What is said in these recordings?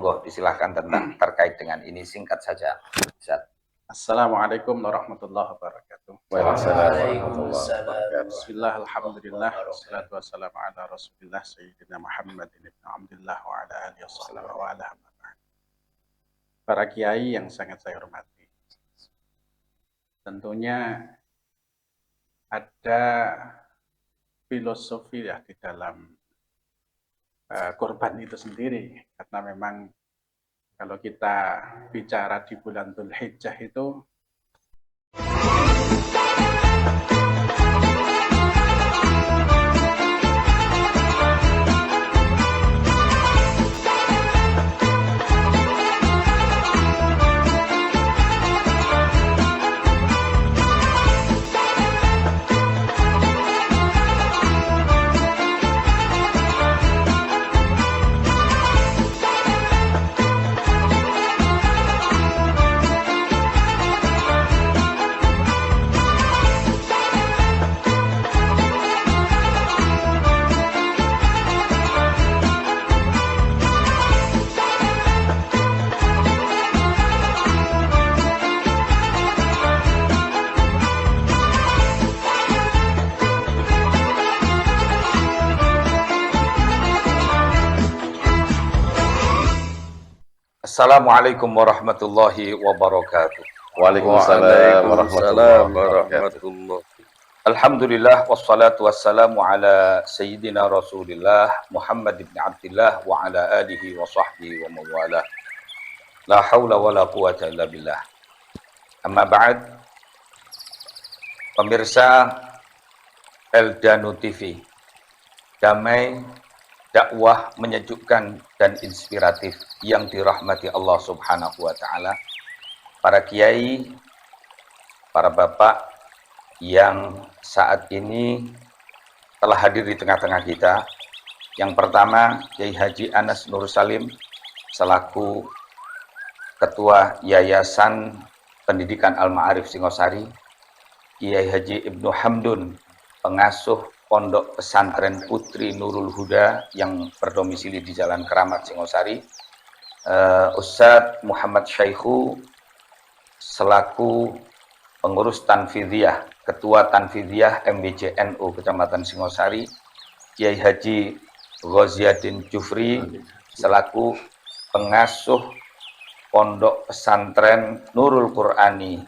Monggo disilahkan tentang terkait dengan ini singkat saja. Ustaz. Assalamualaikum warahmatullahi wabarakatuh. Waalaikumsalam. Bismillah, alhamdulillah, wassalatu wassalamu ala rasulillah Sayyidina Muhammad ibn Abdullah wa ala alihi wa ala para kiai yang sangat saya hormati. Tentunya ada filosofi ya di dalam kurban itu sendiri, karena memang kalau kita bicara di bulan Dzulhijjah itu Assalamualaikum warahmatullahi wabarakatuh. Waalaikumsalam warahmatullahi wabarakatuh. Alhamdulillah wassalatu wassalamu ala sayyidina Rasulillah Muhammad ibn Abdullah wa ala alihi wa sahbihi wa mawalah. La haula wa la quwata illa billah. Amma ba'd. Pemirsa Eldanu TV, damai, dakwah menyejukkan dan inspiratif yang dirahmati Allah Subhanahu wa taala. Para kiai, para bapak yang saat ini telah hadir di tengah-tengah kita. Yang pertama, Kiai Haji Anas Nur Salim selaku Ketua Yayasan Pendidikan Al-Ma'arif Singosari, Kiai Haji Ibnu Hamdun, pengasuh Pondok Pesantren Putri Nurul Huda yang berdomisili di Jalan Keramat Singosari, Ustadz Muhammad Syaikhu selaku pengurus Tanfidiyah, Ketua Tanfidiyah MBJ NU Kecamatan Singosari, Kiai Haji Ghoziadin Jufri selaku pengasuh Pondok Pesantren Nurul Qur'ani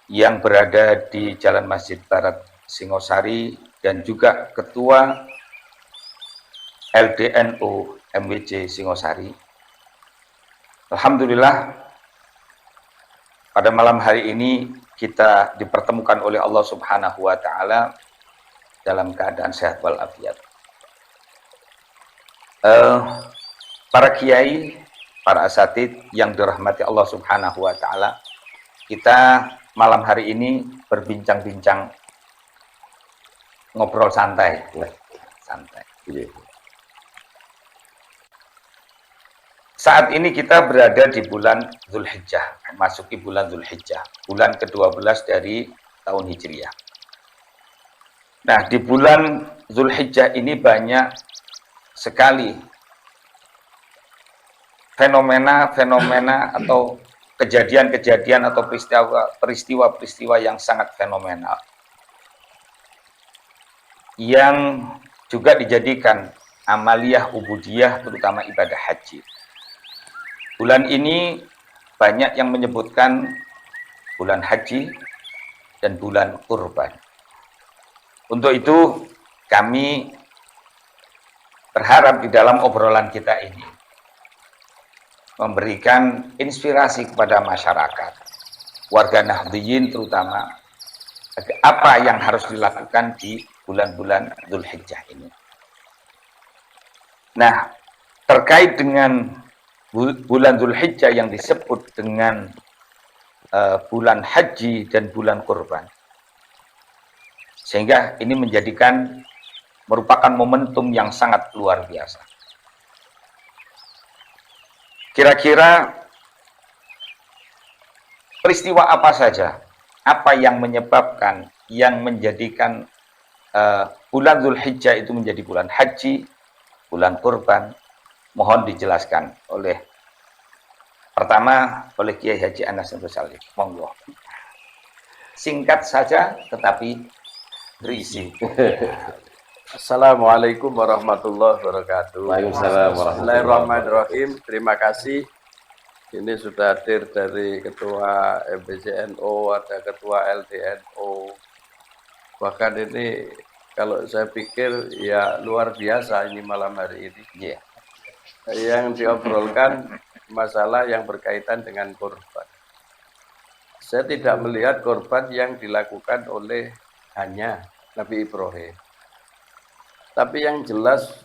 yang berada di Jalan Masjid Barat Singosari, dan juga Ketua LDNU MWC Singosari. Alhamdulillah, pada malam hari ini kita dipertemukan oleh Allah Subhanahu wa taala dalam keadaan sehat walafiat. Para kiai, para asatid yang dirahmati Allah Subhanahu wa taala, kita malam hari ini berbincang-bincang, ngobrol santai. Saat ini kita berada di bulan Dzulhijjah, memasuki bulan Dzulhijjah, bulan ke-12 dari tahun Hijriah. Nah, di bulan Dzulhijjah ini banyak sekali fenomena-fenomena atau kejadian-kejadian atau peristiwa-peristiwa yang sangat fenomenal, yang juga dijadikan amaliyah ubudiyah, terutama ibadah haji. Bulan ini banyak yang menyebutkan bulan haji dan bulan kurban. Untuk itu kami berharap di dalam obrolan kita ini memberikan inspirasi kepada masyarakat, warga Nahdliyin terutama, apa yang harus dilakukan di bulan-bulan Dzulhijjah ini. Nah, terkait dengan bulan Dzulhijjah yang disebut dengan bulan haji dan bulan kurban, sehingga ini merupakan momentum yang sangat luar biasa. Kira-kira peristiwa apa saja, apa yang menyebabkan, yang menjadikan bulan Dzulhijjah itu menjadi bulan haji, bulan kurban? Mohon dijelaskan oleh Pertama oleh Kiai Haji Anas Abdul Salim. Monggo. Singkat saja tetapi berisi. Assalamualaikum warahmatullahi wabarakatuh. Waalaikumsalam Bismillahirrahmanirrahim. Terima kasih. Ini sudah hadir dari Ketua MBCNO, ada Ketua LDNO. Bahkan ini kalau saya pikir ya luar biasa ini malam hari ini. Yeah. Yang diobrolkan masalah yang berkaitan dengan korban. Saya tidak melihat korban yang dilakukan oleh hanya Nabi Ibrahim. Tapi yang jelas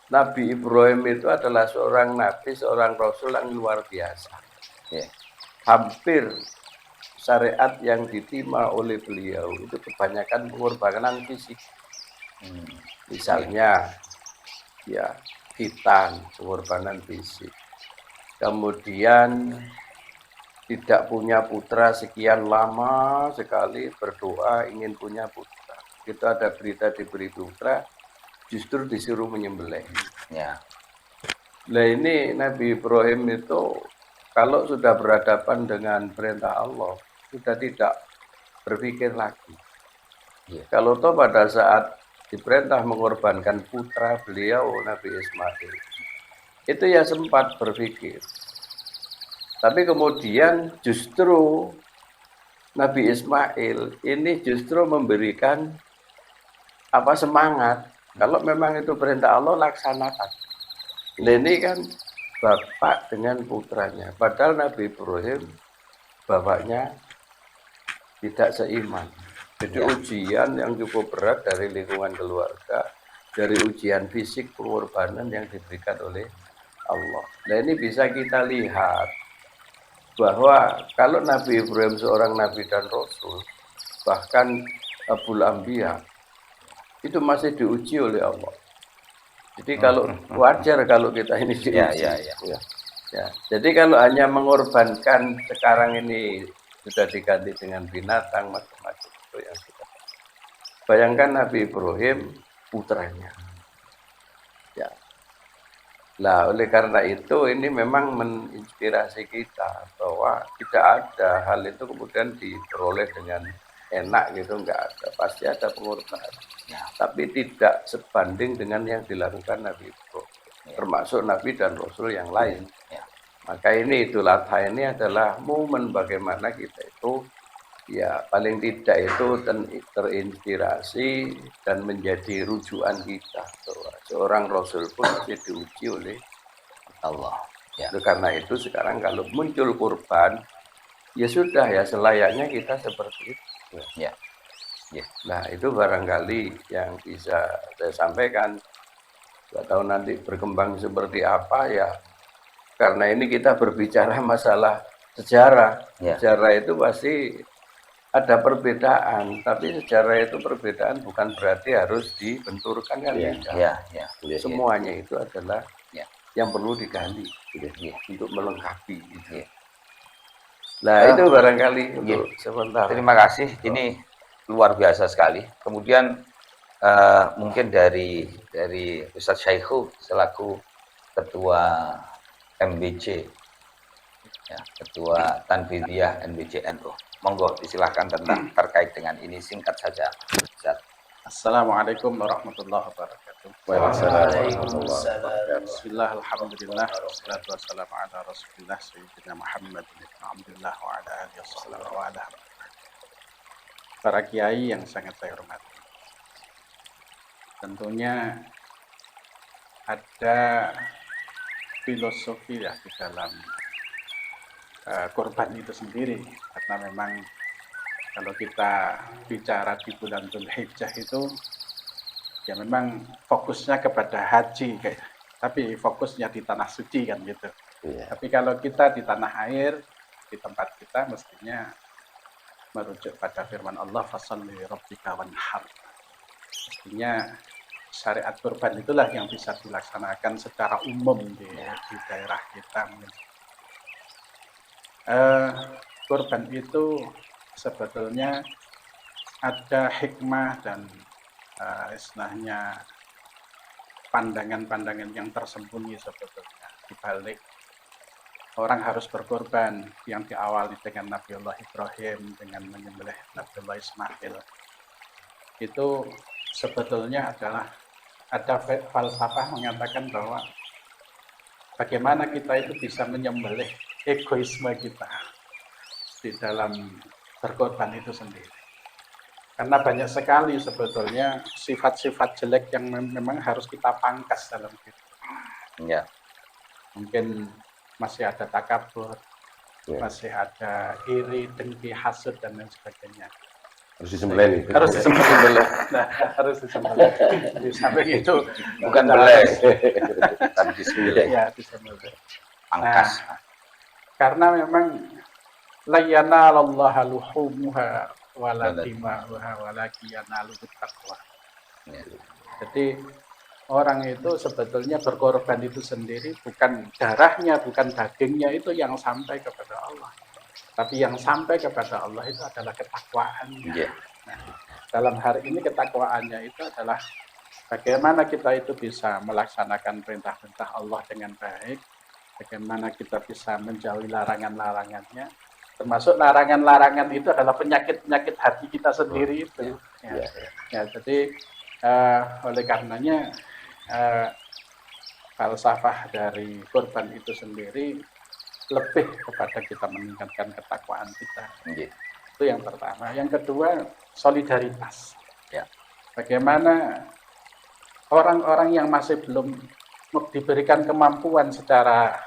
Nabi Ibrahim itu adalah seorang nabi, seorang rasul yang luar biasa. Yeah. Hampir syariat yang diterima oleh beliau itu kebanyakan pengorbanan fisik. Misalnya ya khitan, pengorbanan fisik. Kemudian tidak punya putra sekian lama sekali berdoa ingin punya putra. Itu ada berita diberi putra, justru disuruh menyembelih. Ya. Nah ini Nabi Ibrahim itu kalau sudah berhadapan dengan perintah Allah, sudah tidak berpikir lagi. Ya. Kalau toh pada saat diperintah mengorbankan putra beliau Nabi Ismail, itu ya sempat berpikir. Tapi kemudian justru Nabi Ismail ini justru memberikan semangat. Kalau memang itu perintah Allah, laksanakan. Nah ini kan bapak dengan putranya. Padahal Nabi Ibrahim bapaknya tidak seiman. Jadi ujian yang cukup berat dari lingkungan keluarga, dari ujian fisik pengorbanan yang diberikan oleh Allah. Nah ini bisa kita lihat bahwa kalau Nabi Ibrahim seorang Nabi dan Rasul, bahkan Abul Anbiya, itu masih diuji oleh Allah. Jadi kalau wajar kalau kita ini diuji. Ya. Jadi kalau hanya mengorbankan sekarang ini sudah diganti dengan binatang macam-macam itu yang sudah. Bayangkan Nabi Ibrahim putranya. Ya. Nah, oleh karena itu ini memang menginspirasi kita bahwa tidak ada hal itu kemudian diperoleh dengan enak gitu, enggak ada. Pasti ada pengorbanan. Ya. Tapi tidak sebanding dengan yang dilakukan Nabi Ibrahim. Ya. Termasuk Nabi dan Rasul yang lain. Ya. Maka ini Idul Adha ini adalah momen bagaimana kita itu ya paling tidak itu terinspirasi dan menjadi rujukan kita bahwa seorang Rasul pun masih diuji oleh Allah. Ya. Karena itu sekarang kalau muncul kurban ya sudah ya selayaknya kita seperti itu. Ya. Ya. Nah itu barangkali yang bisa saya sampaikan. Tidak tahu nanti berkembang seperti apa ya. Karena ini kita berbicara masalah sejarah. Ya. Sejarah itu pasti ada perbedaan, tapi sejarah itu perbedaan bukan berarti harus dibenturkan kan ya. Semuanya itu adalah yang perlu digali untuk melengkapi. Nah itu barangkali untuk sementara. Terima kasih. Ini luar biasa sekali. Kemudian mungkin dari Ustadz Syaikhu selaku ketua MBC, ya, ketua Tanfidiyah MBCNO. Monggo disilahkan tentang terkait dengan ini singkat saja. Ustaz. Assalamualaikum warahmatullahi wabarakatuh. Waalaikumsalam. Bismillah, alhamdulillah, wassalatu wassalamu ala rasulillah Sayyidina Muhammad ibn Abdullah wa ala alihi wa ala para kiai yang sangat saya hormati. Tentunya ada filosofi ya di dalam korban itu sendiri, karena memang kalau kita bicara di bulan Dzulhijjah itu ya memang fokusnya kepada haji tapi fokusnya di tanah suci kan gitu. Tapi kalau kita di tanah air, di tempat kita mestinya merujuk pada firman Allah, fasalli rabbika wanhar. Mestinya syariat kurban itulah yang bisa dilaksanakan secara umum di daerah kita. Kurban itu sebetulnya ada hikmah dan istilahnya pandangan-pandangan yang tersembunyi sebetulnya di balik orang harus berkorban yang diawali dengan Nabiullah Ibrahim dengan menyembelih Nabiullah Ismail. Itu sebetulnya adalah ada falsafah mengatakan bahwa bagaimana kita itu bisa menyembelih egoisme kita di dalam berkorban itu sendiri. Karena banyak sekali sebetulnya sifat-sifat jelek yang memang harus kita pangkas dalam hidup. Ya. Mungkin masih ada takabur, masih ada iri, dengki, hasud, dan lain sebagainya. Harus disembelih nih. Harus disembelih. Nah, harus disembelih. Di samping itu Bukan beleh, tapi disembelih. Ya, disembelih. Pangkas. Nah, karena memang la yanalallaha luhumuha wala dima'uha walakin yanaluhut taqwa. Ya. Jadi orang itu sebetulnya berkorban itu sendiri bukan darahnya, bukan dagingnya itu yang sampai kepada Allah. Tapi yang sampai kepada Allah itu adalah ketakwaannya. Ya. Nah, dalam hari ini ketakwaannya itu adalah bagaimana kita itu bisa melaksanakan perintah-perintah Allah dengan baik, bagaimana kita bisa menjauhi larangan-larangannya, termasuk larangan-larangan itu adalah penyakit-penyakit hati kita sendiri itu. Ya, jadi oleh karenanya falsafah dari korban itu sendiri lebih kepada kita meningkatkan ketakwaan kita. Itu yang pertama. Yang kedua, solidaritas. Ya. Bagaimana orang-orang yang masih belum diberikan kemampuan secara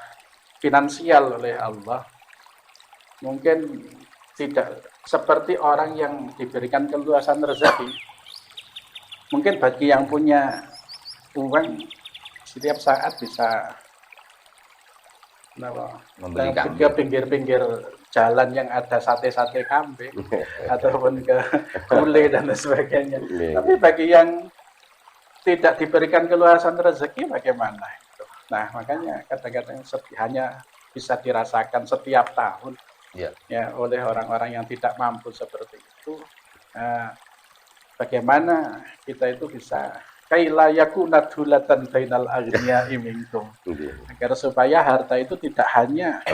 finansial oleh Allah, mungkin tidak seperti orang yang diberikan keluasan rezeki. Mungkin bagi yang punya uang, setiap saat bisa Membeli ke pinggir-pinggir jalan yang ada sate-sate kambing ataupun ke gulai dan lain sebagainya. Tapi bagi yang tidak diberikan keluasan rezeki bagaimana itu? Nah, makanya kadang-kadang hanya bisa dirasakan setiap tahun ya oleh orang-orang yang tidak mampu seperti itu. Bagaimana kita itu bisa kaila yakuna dulatan bainal aghniya'i minkum, agar supaya harta itu tidak hanya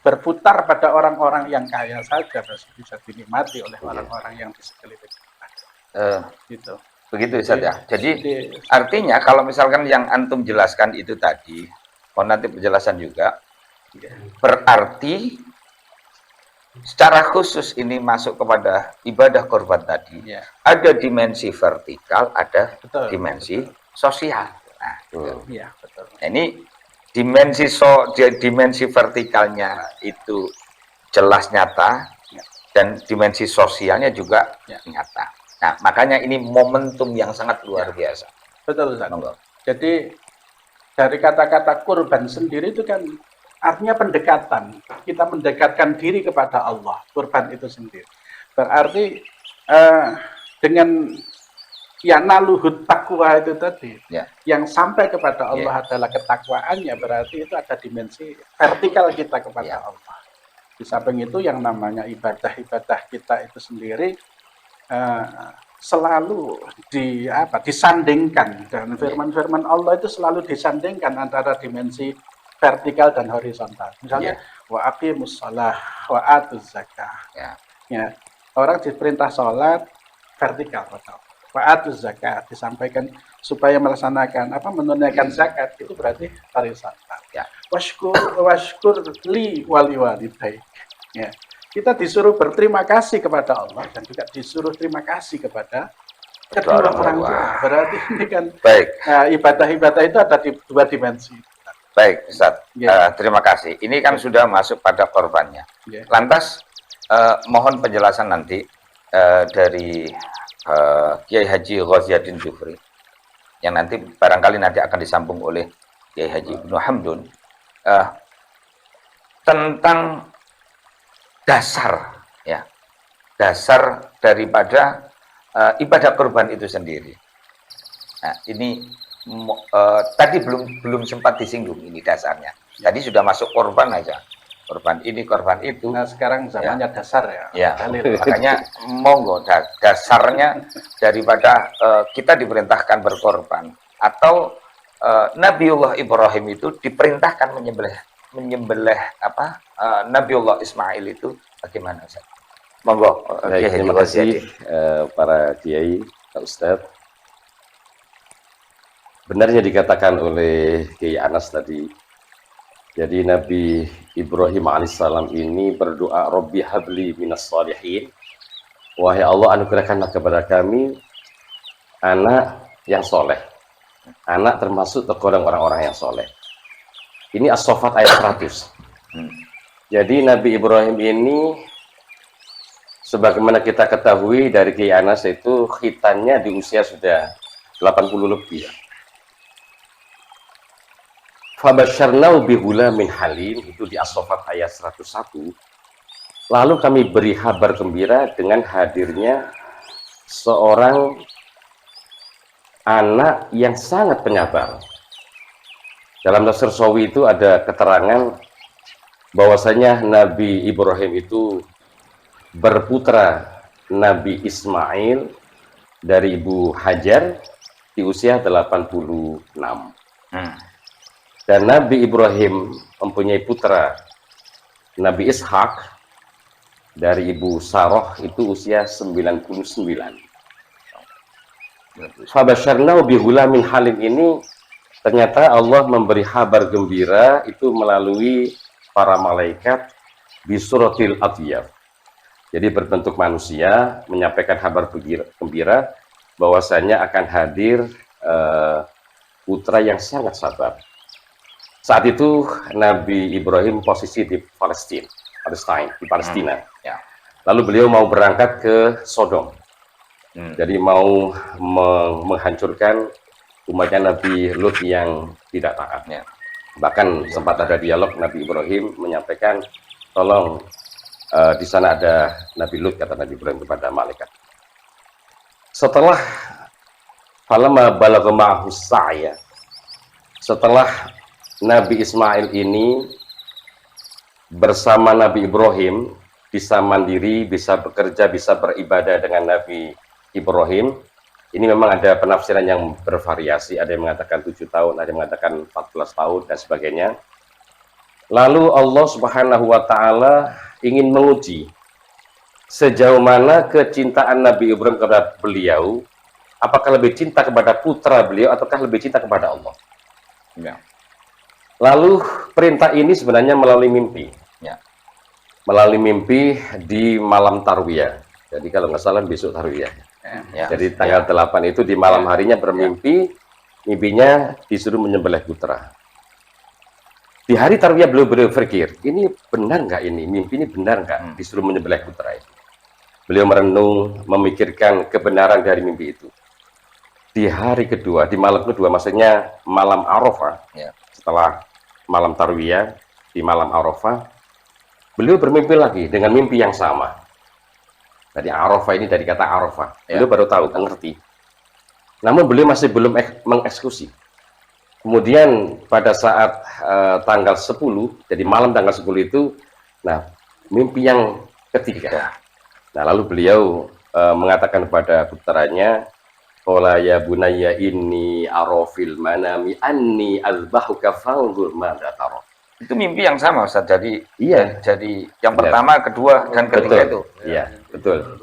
berputar pada orang-orang yang kaya saja, bisa dinikmati oleh orang-orang yang di sekeliling kita. Gitu. Begitu Ustaz ya. Jadi artinya kalau misalkan yang antum jelaskan itu tadi, nanti penjelasan juga, berarti secara khusus ini masuk kepada ibadah korban tadi, ada dimensi vertikal, ada dimensi sosial. Nah, betul. Nah, ini dimensi vertikalnya itu jelas nyata, dan dimensi sosialnya juga nyata. Nah, makanya ini momentum yang sangat luar biasa. Betul, Ustaz. Jadi dari kata-kata kurban sendiri itu kan artinya pendekatan. Kita mendekatkan diri kepada Allah, kurban itu sendiri. Berarti dengan naluhut takwa itu tadi, yang sampai kepada Allah adalah ketakwaannya, berarti itu ada dimensi vertikal kita kepada Allah. Di samping itu yang namanya ibadah-ibadah kita itu sendiri selalu disandingkan, dan firman-firman Allah itu selalu disandingkan antara dimensi vertikal dan horizontal. Misalnya wa aqimus shalah wa atuz zakah. Ya. Orang diperintah sholat vertikal, wa atuz zakah disampaikan supaya melaksanakan menunaikan zakat, itu berarti horizontal. Washkur li wali walidayk. Ya. Kita disuruh berterima kasih kepada Allah dan juga disuruh terima kasih kepada kedua orang tua. Berarti ini kan ibadah-ibadah itu ada di dua dimensi. Baik, Ustaz. Terima kasih. Ini kan sudah masuk pada korbannya. Lantas, mohon penjelasan nanti dari Kiai Haji Ghaziuddin Jufri, yang nanti barangkali nanti akan disambung oleh Kiai Haji Ibnu Hamdun, tentang dasar daripada ibadah korban itu sendiri. Nah, ini tadi belum sempat disinggung ini dasarnya. Tadi sudah masuk korban aja. Korban ini, korban itu. Nah, sekarang zamannya dasar ya. Makanya monggo dasarnya daripada kita diperintahkan berkorban, atau Nabiullah Ibrahim itu diperintahkan menyembelih menyembelih Nabiullah Ismail itu bagaimana Ustaz? Monggo. Baik, terima kasih para kiai, Pak Ustadz. Benarnya dikatakan oleh Kiai Anas tadi. Jadi Nabi Ibrahim alaihissalam ini berdoa, Robbi habli minas shalihin. Wahai Allah, anugerahkanlah kepada kami anak yang soleh. Anak termasuk tergolong orang-orang yang soleh. Ini As-Saffat ayat 100. Jadi Nabi Ibrahim ini, sebagaimana kita ketahui dari Kiai Anas, itu khitannya di usia sudah 80 lebih. Fabasyarnau bihulamin halim, itu di As-Saffat ayat 101. Lalu kami beri kabar gembira dengan hadirnya seorang anak yang sangat penyabar. Dalam tafsir Sawi itu ada keterangan bahwasanya Nabi Ibrahim itu berputra Nabi Ismail dari Ibu Hajar di usia 86. Dan Nabi Ibrahim mempunyai putra Nabi Ishak dari Ibu Sarah itu usia 99. Fabasyarnau bihulamin halim ini ternyata Allah memberi kabar gembira itu melalui para malaikat bisuratil atyaf. Jadi berbentuk manusia menyampaikan kabar gembira bahwasanya akan hadir putra yang sangat sabar. Saat itu Nabi Ibrahim posisi di Palestina, di Palestina. Ya. Lalu beliau mau berangkat ke Sodom. Jadi mau menghancurkan umatnya Nabi Lut yang tidak taat. Ya. Bahkan sempat ada dialog Nabi Ibrahim menyampaikan, tolong di sana ada Nabi Lut, kata Nabi Ibrahim kepada malaikat. Setelah falamma balagha ma'ahu sa'ya, setelah Nabi Ismail ini bersama Nabi Ibrahim bisa mandiri, bisa bekerja, bisa beribadah dengan Nabi Ibrahim. Ini memang ada penafsiran yang bervariasi, ada yang mengatakan 7 tahun, ada yang mengatakan 14 tahun dan sebagainya. Lalu Allah Subhanahu wa taala ingin menguji sejauh mana kecintaan Nabi Ibrahim kepada beliau, apakah lebih cinta kepada putra beliau ataukah lebih cinta kepada Allah. Ya. Lalu perintah ini sebenarnya melalui mimpi. Ya. Melalui mimpi di malam Tarwiyah. Jadi kalau nggak salah besok Tarwiyah. Ya. Jadi tanggal 8 itu di malam harinya bermimpi, mimpinya disuruh menyembelih putra. Di hari Tarwiyah beliau berpikir, ini benar nggak ini? Mimpi ini benar nggak disuruh menyembelih putra itu? Beliau merenung, memikirkan kebenaran dari mimpi itu. Di hari kedua, di malam kedua, maksudnya malam Arafah, Ya. setelah malam Tarwiyah, di malam Arafah, beliau bermimpi lagi dengan mimpi yang sama. Tadi Arafah ini dari kata Arafah. Beliau baru tahu, mengerti. Namun beliau masih belum mengeksekusi. Kemudian pada saat tanggal 10, jadi malam tanggal 10 itu, nah mimpi yang ketiga. Nah lalu beliau mengatakan kepada putranya, qala ya bunayya inni arafil manami anni azbahuka fanzur madza tara. Itu mimpi yang sama Ustaz. Jadi Iya. Jadi yang pertama, kedua dan ketiga itu. Iya, betul.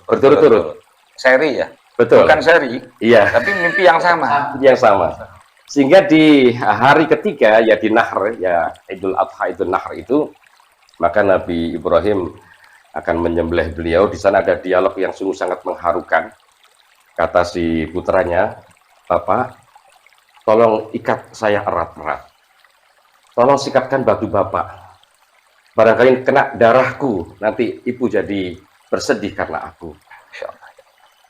Berturut-turut. Seri ya. Betul. Bukan seri, Iya, tapi mimpi yang sama. yang sama. Sehingga di hari ketiga, ya di Nahr, ya Idul Adha, Idul Nahr itu, maka Nabi Ibrahim akan menyembelih beliau. Di sana ada dialog yang sungguh sangat mengharukan. Kata si putranya, Bapak, tolong ikat saya erat-erat. Tolong sikapkan batu Bapak. Barangkali kena darahku, nanti ibu jadi bersedih karena aku.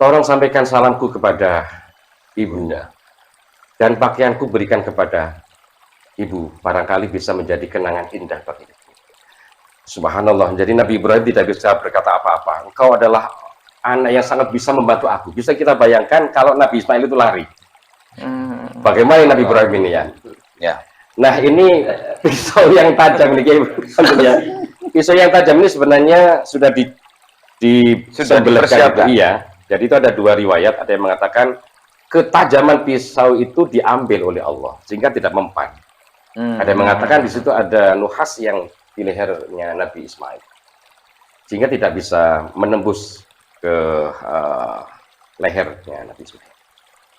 Tolong sampaikan salamku kepada ibu. Dan pakaianku berikan kepada ibu. Barangkali bisa menjadi kenangan indah bagi ibu. Subhanallah. Jadi Nabi Ibrahim tidak bisa berkata apa-apa. Engkau adalah anak yang sangat bisa membantu aku. Bisa kita bayangkan kalau Nabi Ismail itu lari. Bagaimana Nabi Ibrahim ini ya? Ya. Nah ini pisau yang tajam ini. Pisau yang tajam ini sebenarnya sudah dipersiapkan. Iya. Jadi itu ada dua riwayat. Ada yang mengatakan ketajaman pisau itu diambil oleh Allah sehingga tidak mempan. Ada yang mengatakan di situ ada nuhas yang di lehernya Nabi Ismail, sehingga tidak bisa menembus ke lehernya Nabi Ismail.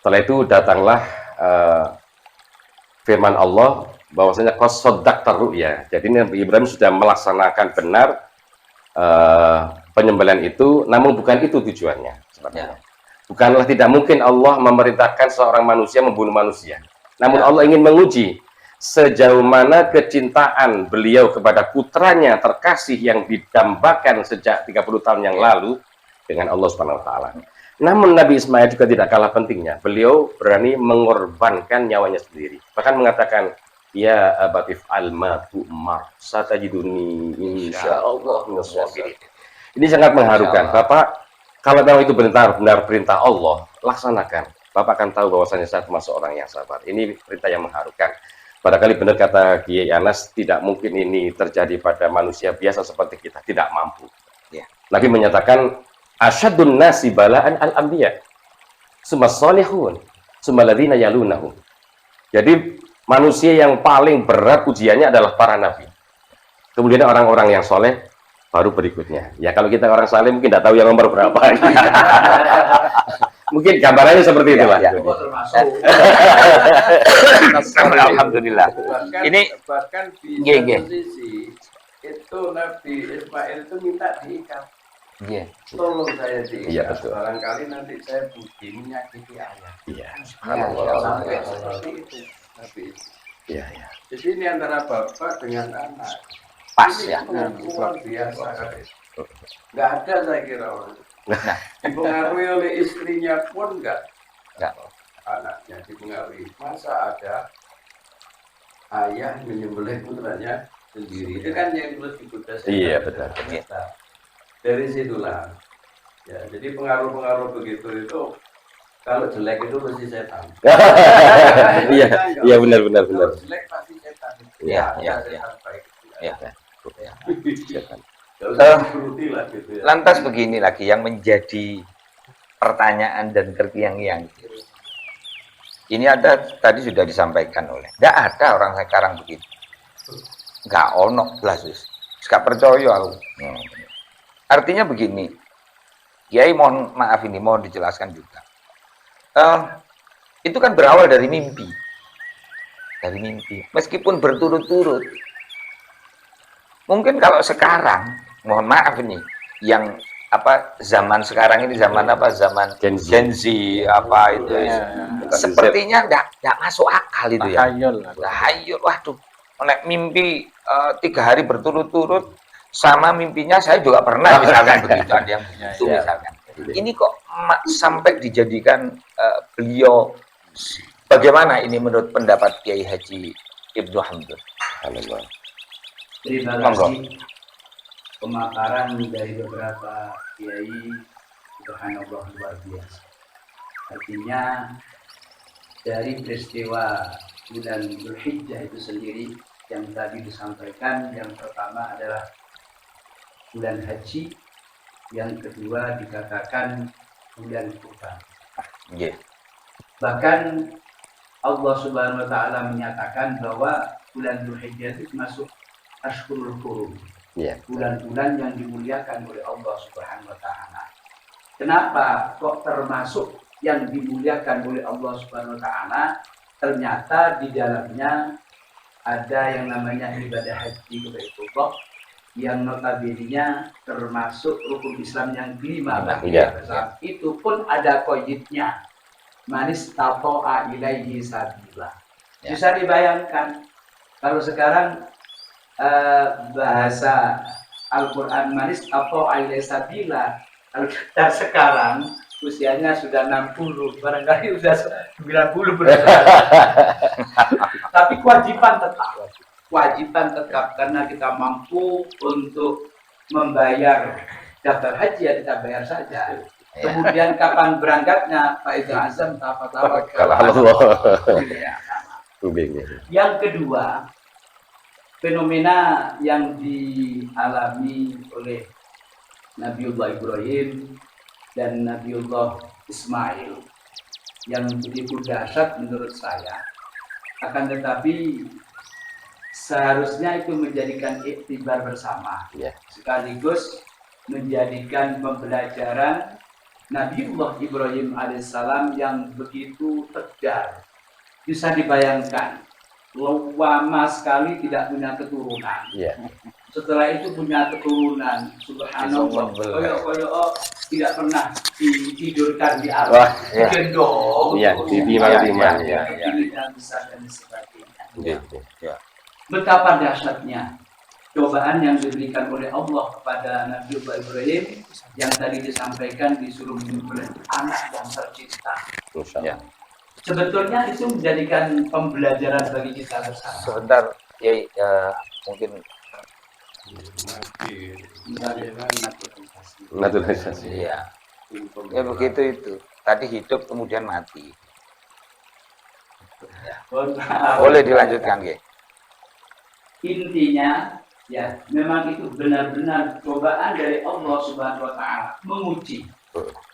Setelah itu datanglah firman Allah bahwasanya qasaddaq tarru'ya. Jadi Nabi Ibrahim sudah melaksanakan benar penyembelihan itu, namun bukan itu tujuannya sebenarnya. Bukanlah tidak mungkin Allah memerintahkan seorang manusia membunuh manusia. Namun Allah ingin menguji sejauh mana kecintaan beliau kepada putranya terkasih yang didambakan sejak 30 tahun yang lalu dengan Allah Subhanahu wa taala. Namun Nabi Ismail juga tidak kalah pentingnya. Beliau berani mengorbankan nyawanya sendiri. Bahkan mengatakan, "Ya abatif alma tu'mar, satajiduni insyaallah minas sabirin." Ini sangat mengharukan. Bapak, kalau memang itu benar-benar perintah Allah, laksanakan. Bapak akan tahu bahwasanya saya termasuk orang yang sabar. Ini perintah yang mengharukan. Barangkali benar kata Kiai Anas, tidak mungkin ini terjadi pada manusia biasa seperti kita, tidak mampu. Ya. Nabi menyatakan, asyadun nasi balaan al-anbiya, summa salihun, summa ladzina yalunahum. Jadi manusia yang paling berat ujiannya adalah para nabi. Kemudian orang-orang yang soleh baru berikutnya. Ya kalau kita orang saleh mungkin tidak tahu yang nomor berapa. Mungkin gambarannya seperti itulah. Ya. Alhamdulillah. Ini bahkan di Nggih, satu sisi itu Nabi Ismail itu minta diikat. Iya. Tolong saya diikat. Iya, betul. Barangkali nanti saya budi menyakiti ayah. Iya, Sampai seperti itu Nabi. Iya, iya. Jadi ini antara bapak dengan anak. Pas Ini ya. luar biasa. Nggak ada saya kira orang. Dipengaruhi oleh istrinya pun enggak anaknya dipengaruhi. Masa ada ayah menyembelih putranya sendiri, itu kan yang terus dikudasi. Iya, betul. Dari situlah ya, jadi pengaruh-pengaruh begitu itu kalau jelek itu mesti setan. Iya, iya benar. Kalau jelek pasti setan. Iya, Ada iya. setan baik. Ya. Nggak usah dituruti lah gitu ya. Lantas begini lagi yang menjadi pertanyaan dan terkiang-kiang. Ini ada tadi sudah disampaikan oleh. Tidak ada orang sekarang begitu. Nggak ono blasus. Nggak percaya aku. Artinya begini. Kiai mohon maaf ini mohon dijelaskan juga. Itu kan berawal dari mimpi. Dari mimpi. Meskipun berturut-turut. Mungkin kalau sekarang, mohon maaf ini, yang apa zaman sekarang ini zaman apa zaman Gen Z apa itu sepertinya enggak masuk akal itu ya. Tahayul, waduh, nek mimpi 3 hari berturut-turut sama mimpinya saya juga pernah misalkan begitu ada yang begitu misalkan. Ini kok sampai dijadikan beliau bagaimana ini menurut pendapat Kiai Haji Ibnu Hamdun? Terima kasih pemaparan dari beberapa kiai, subhanallah luar biasa. Artinya dari peristiwa bulan Dzulhijjah itu sendiri yang tadi disampaikan, yang pertama adalah bulan haji, yang kedua dikatakan bulan kurban. Yeah. Bahkan Allah Subhanahu wa taala menyatakan bahwa bulan Dzulhijjah itu masuk Ashhurul Hurum, bulan-bulan yang dimuliakan oleh Allah Subhanahu wa taala. Kenapa kok termasuk yang dimuliakan oleh Allah Subhanahu wa taala? Ternyata di dalamnya ada yang namanya ibadah haji ke Baitullah yang notabene termasuk rukun Islam yang kelima. Itu pun ada qaidnya. Manis tato'a ilaihi sabila. Bisa dibayangkan kalau sekarang bahasa Al-Quran manis atau ilaihi sabila, kalau kita sekarang usianya sudah 60, barangkali sudah 90 tapi kewajiban tetap karena kita mampu untuk membayar daftar haji ya kita bayar saja. Kemudian kapan berangkatnya Pak Idul Azam tahu. Yang kedua, fenomena yang dialami oleh Nabiullah Ibrahim dan Nabiullah Ismail yang begitu dahsyat menurut saya. Akan tetapi seharusnya itu menjadikan iktibar bersama, sekaligus menjadikan pembelajaran Nabiullah Ibrahim alaihissalam yang begitu tegar. Bisa dibayangkan, lama sekali tidak punya keturunan. Setelah itu punya keturunan, subhanallah, koyo tidak pernah ditidurkan di alam, digendong, ditimang-timang, dan besar dan sebagainya. Betapa dahsyatnya cobaan yang diberikan oleh Allah kepada Nabi Ibrahim yang tadi disampaikan disuruh menyembelih anak yang tercinta. Sebetulnya itu menjadikan pembelajaran bagi kita bersama. Sebentar, mungkin naturalisasi. ya begitu itu. Tadi hidup kemudian mati. Boleh dilanjutkan, Ge. Intinya, ya, memang itu benar-benar cobaan dari Allah Subhanahu wa Ta'ala menguji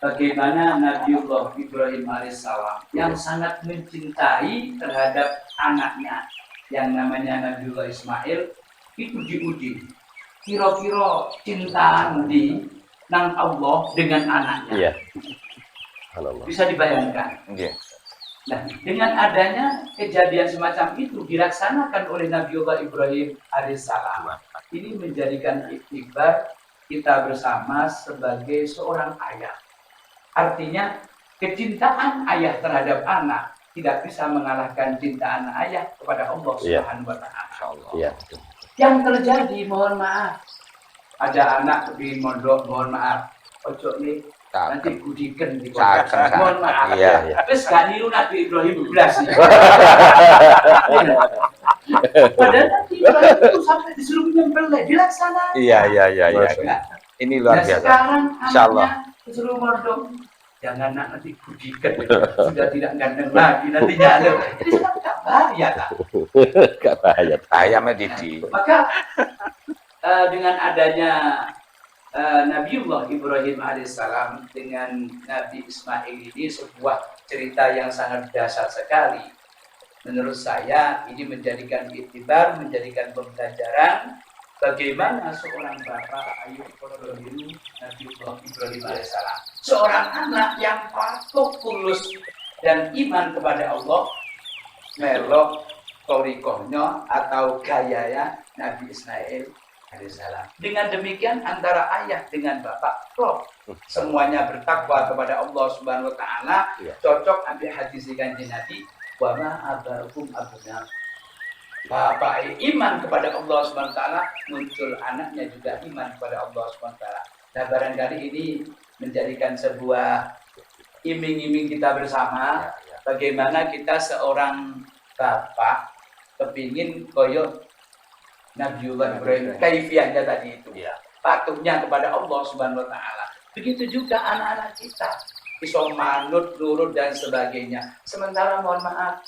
bagaimana Nabiullah Ibrahim alaihissalam yang sangat mencintai terhadap anaknya yang namanya Nabiullah Ismail itu diuji. Kira-kira cinta di nang Allah dengan anaknya. Bisa dibayangkan. Nah, dengan adanya kejadian semacam itu dilaksanakan oleh Nabiullah Ibrahim alaihissalam, ini menjadikan iktibar kita bersama sebagai seorang ayah. Artinya kecintaan ayah terhadap anak tidak bisa mengalahkan cinta anak ayah kepada Allah Subhanahu wa Ta'ala. Yang terjadi, mohon maaf, ada anak di mondok, mohon maaf, ojo nih nanti kudiken di pondok, mohon maaf. Terus gak niru Nabi Ibrahim belas nih. Padahal Nabi Ibrahim itu sampai disuruh menyembelih, dilaksanakan. Iya. Ini luar biasa. Sekarang Insyaallah disuruh mondok, jangan nanti kudiken, sudah tidak ganteng lagi, nanti nyala. Ini sangat gak bahaya kan? Gak bahaya. ayamnya Didi. Maka dengan adanya Nabiullah Ibrahim alaihissalam dengan Nabi Ismail ini sebuah cerita yang sangat dahsyat sekali. Menurut saya ini menjadikan iktibar, menjadikan pembelajaran bagaimana seorang bapak Ayub Nabiullah Ibrahim alaihissalam, seorang anak yang patuh, tulus dan iman kepada Allah, melok torikohnya atau gayanya Nabi Ismail alaihissalam. Dengan demikian antara ayah dengan bapak klop, semuanya bertakwa kepada Allah Subhanahu wa Ta'ala. Cocok ambil hadis kanjeng Nabi, wa ma abakum abuna. Bapak iman kepada Allah Subhanahu wa Ta'ala, muncul anaknya juga iman kepada Allah Subhanahu wa Ta'ala. Nah, barangkali ini menjadikan sebuah iming-iming kita bersama, bagaimana kita seorang bapak kepingin koyok Nabiullah Ibrahim, kaifiahnya tadi itu, patuhnya kepada Allah Subhanahu wa Ta'ala. Begitu juga anak-anak kita, iso manut, nurut dan sebagainya. Sementara mohon maaf,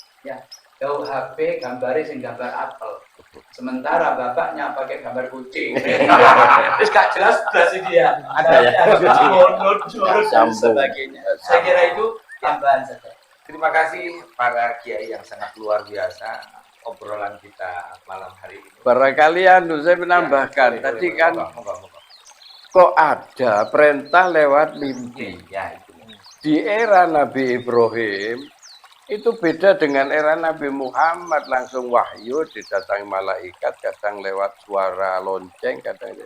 jauh HP gambarnya sing gambar apel. Sementara bapaknya pakai gambar kucing. Terus gak jelas dia. Ada manut, nurut dan sebagainya. Saya kira itu tambahan saja. Terima kasih para kiai yang sangat luar biasa obrolan kita malam hari ini. Barangkali saya menambahkan, tadi kan kok ada perintah lewat mimpi. Di era Nabi Ibrahim itu beda dengan era Nabi Muhammad, langsung wahyu, didatangi malaikat, kadang lewat suara lonceng, kadang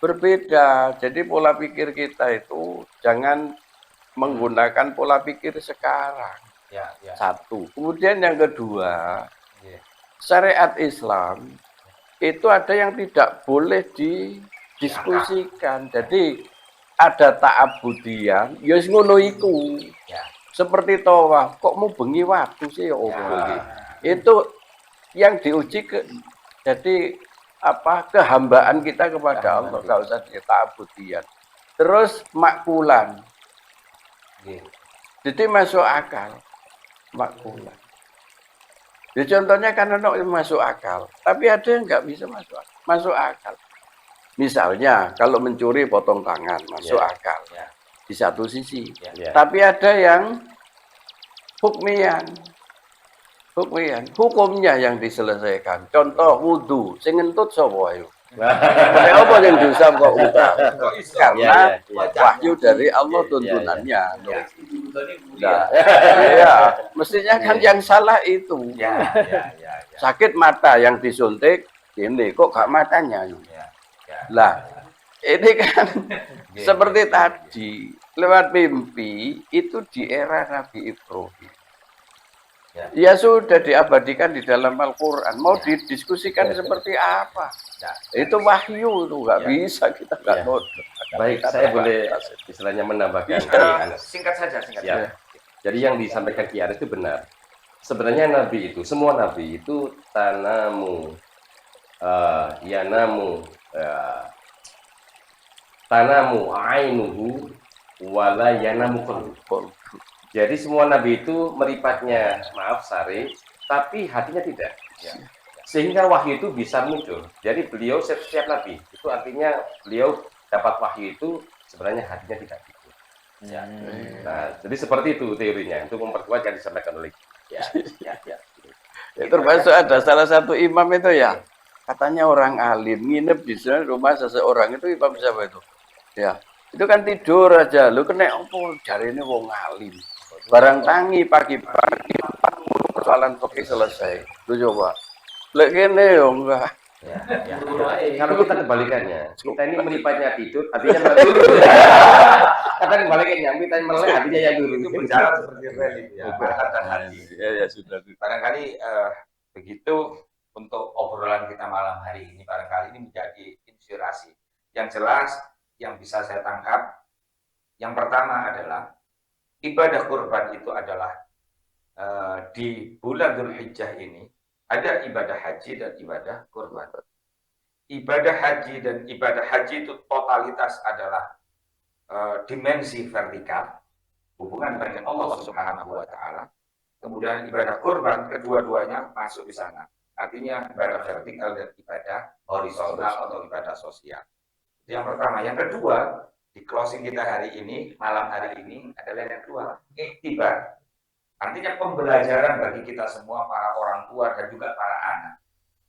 berbeda. Jadi pola pikir kita itu jangan menggunakan pola pikir sekarang. Satu. Kemudian yang kedua, syariat Islam itu ada yang tidak boleh didiskusikan. Jadi ada ta'abudian, ya ngono iku. Seperti tawaf, kok mau bengi waktu sih ya Allah. Itu yang diuji jadi kehambaan kita kepada Allah, enggak usah ta'abudian. Terus makkulan. Jadi masuk akal. Makkulan. Ya contohnya kan masuk akal, tapi ada yang nggak bisa masuk akal. Misalnya kalau mencuri potong tangan masuk akal di satu sisi, tapi ada yang hukmian. hukumnya yang diselesaikan. Contoh wudu, sing ngentut sapa ayo? Nek apa yang diusap kok utang? Karena wahyu dari Allah tuntunannya. Nah, iya, mestinya kan yang salah itu. Sakit mata yang disuntik, ini kok gak matanya? Lah, ini kan seperti tadi lewat mimpi itu di era Nabi Ibrahim. Ya sudah diabadikan di dalam Al-Quran. Mau didiskusikan seperti apa? Itu wahyu, itu nggak bisa kita nggak nurut. Baik, saya boleh istilahnya menambahkan. Singkat saja. Jadi yang disampaikan Ki Aris itu benar. Sebenarnya Nabi itu, semua Nabi itu tanamu ainuhu wala yanamu qalbu. Jadi semua Nabi itu meripatnya, maaf Sari, tapi hatinya tidak. Sehingga wahyu itu bisa muncul. Jadi beliau setiap Nabi, itu artinya beliau dapat wahyu itu sebenarnya hatinya tidak gitu. Nah, jadi seperti itu teorinya, untuk memperkuat yang disampaikan oleh Termasuk ada salah satu imam itu ya, katanya orang alim, nginep di rumah seseorang itu imam siapa itu? Ya, itu kan tidur aja, lu kena apa? Jari ini wong alim. Barang tangi pagi-pagi persoalan fikih selesai. Lu coba. Lek kene yo enggak. Kalau kita kebalikannya, kita ini meripatnya tidur, artinya melek. Kata kebalikannya, kita melek, artinya yang dulu. Itu berjalan seperti rel ya. Ya sudah. Barangkali begitu untuk obrolan kita malam hari ini. Barangkali ini menjadi inspirasi. Yang jelas, yang bisa saya tangkap, yang pertama adalah ibadah kurban itu adalah di bulan Dzulhijjah ini ada ibadah haji dan ibadah kurban. Ibadah haji dan ibadah haji itu totalitas adalah dimensi vertikal, hubungan dengan Allah Subhanahu wa Ta'ala. Kemudian ibadah kurban, kedua-duanya masuk di sana. Artinya ibadah vertikal dan ibadah horizontal atau ibadah sosial. Yang pertama. Yang kedua, di closing kita hari ini, malam hari ini adalah yang kedua, iktibar. Artinya pembelajaran bagi kita semua, para orang tua dan juga para anak.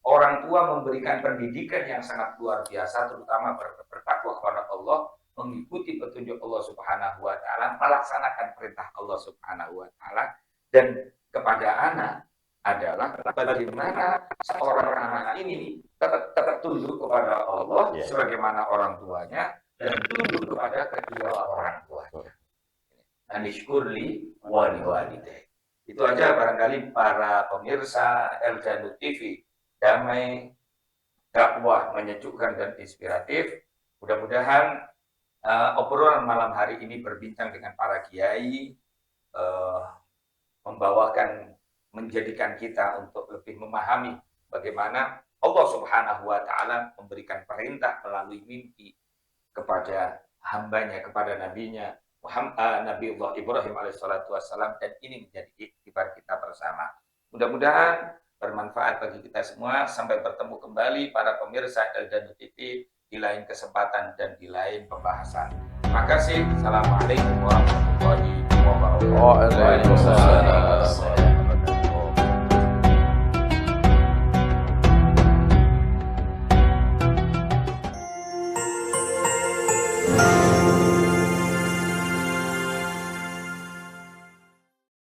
Orang tua memberikan pendidikan yang sangat luar biasa, terutama bertakwa kepada Allah, mengikuti petunjuk Allah Subhanahu wa Ta'ala, melaksanakan perintah Allah Subhanahu wa Ta'ala, dan kepada anak adalah bagaimana seorang anak ini tetap tunduk kepada Allah sebagaimana orang tuanya, dan tunduk kepada kedua orang tuanya. Anishkurli wali walidayk. Itu aja barangkali para pemirsa Eljanu TV, damai, dakwah menyejukkan dan inspiratif. Mudah-mudahan obrolan malam hari ini berbincang dengan para kiai, membawakan, menjadikan kita untuk lebih memahami bagaimana Allah Subhanahu wa Ta'ala memberikan perintah melalui mimpi kepada hambanya, kepada nabinya Nabi Allah Ibrahim alaihissalatu wassalam, dan ini menjadi iktibar kita bersama. Mudah-mudahan bermanfaat bagi kita semua. Sampai bertemu kembali para pemirsa Eljanu TV di lain kesempatan dan di lain pembahasan. Terima kasih. Assalamualaikum warahmatullahi wabarakatuh. Waalaikumsalam.